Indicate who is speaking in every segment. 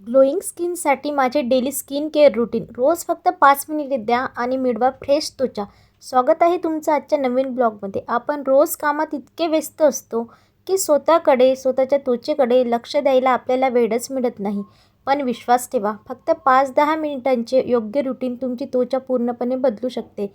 Speaker 1: Glowing स्किनसाठी माझे daily skin care routine. रोज फक्त 5 मिनिटे द्या आणि मिळवा फ्रेश त्वचा. स्वागत आहे तुमचं आजच्या नवीन ब्लॉगमध्ये. आपण रोज कामात इतके व्यस्त असतो की स्वतःच्या त्वचेकडे लक्ष द्यायला आपल्याला वेळच मिळत नाही. पण विश्वास ठेवा, फक्त 5-10 मिनिटांचे योग्य रुटीन तुमची त्वचा पूर्णपणे बदलू शकते.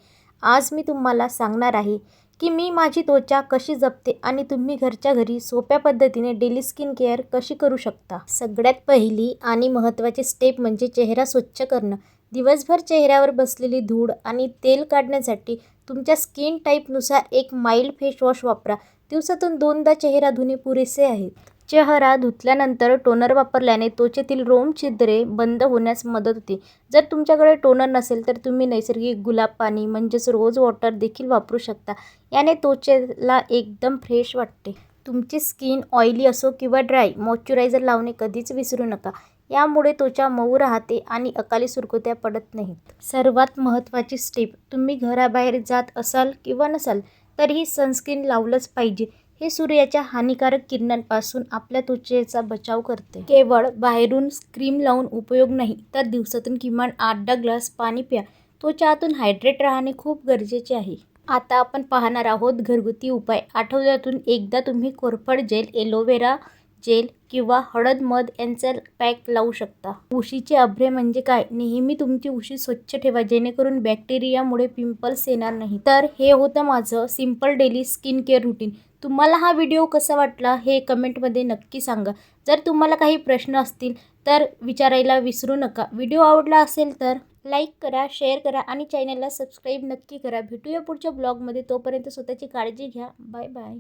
Speaker 1: आज मी तुम्हाला सांगणार आहे की मी माझी त्वचा कशी जपते आणि तुम्ही घरच्या घरी सोप्या पद्धतीने डेली स्किन केअर कशी करू शकता. सगळ्यात पहिली आणि महत्त्वाची स्टेप म्हणजे चेहरा स्वच्छ करणं. दिवसभर चेहऱ्यावर बसलेली धूळ आणि तेल काढण्यासाठी तुमच्या स्किन टाईपनुसार एक माइल्ड फेसवॉश वापरा. दिवसातून 2दा चेहरा धुणे पुरेसे आहे. चेहरा धुतल्यानंतर टोनर वापरल्याने त्वचेतील रोम छिद्रे बंद होण्यास मदत होते. जर तुमच्याकडे टोनर नसेल तर तुम्ही नैसर्गिक गुलाब पाणी म्हणजेच रोज वॉटर देखील वापरू शकता. याने त्वचेला एकदम फ्रेश वाटते. तुमची स्किन ऑइली असो किंवा ड्राय, मॉइश्चरायझर लावणे कधीच विसरू नका. यामुळे त्वचा मऊ राहते आणि अकाली सुरकुत्या पडत नाहीत. सर्वात महत्त्वाची स्टेप, तुम्ही घराबाहेर जात असाल किंवा नसाल तरीही सनस्क्रीन लावलंच पाहिजे. हे सूर्याच्या हानिकारक किरणांपासून आपल्या त्वचेचा बचाव करते. केवळ बाहेरून क्रीम लावून उपयोग नाही, तर दिवसातून किमान 8-10 ग्लास पाणी प्या. त्वचा आतून हायड्रेट राहणे खूप गरजेचे आहे. आता आपण पाहणार आहोत घरगुती उपाय. आठवड्यातून एकदा तुम्ही कोरफड जेल, एलोवेरा जेल किंवा हळद मध यांचा पॅक लावू शकता. उशीचे अभ्रे म्हणजे काय? नेहमी तुमची उशी स्वच्छ ठेवा जेणेकरून बॅक्टेरियामुळे पिंपल्स येणार नाही. तर हे होतं माझं simple daily skin care routine. तुम्हाला हा व्हिडिओ कसा वाटला हे कमेंटमध्ये नक्की सांगा. जर तुम्हाला काही प्रश्न असतील तर विचारायला विसरू नका. व्हिडिओ आवडला असेल तर लाईक करा, शेअर करा आणि चॅनलला सबस्क्राईब नक्की करा. भेटूया पुढच्या ब्लॉगमध्ये. तोपर्यंत स्वतःची काळजी घ्या. Bye bye.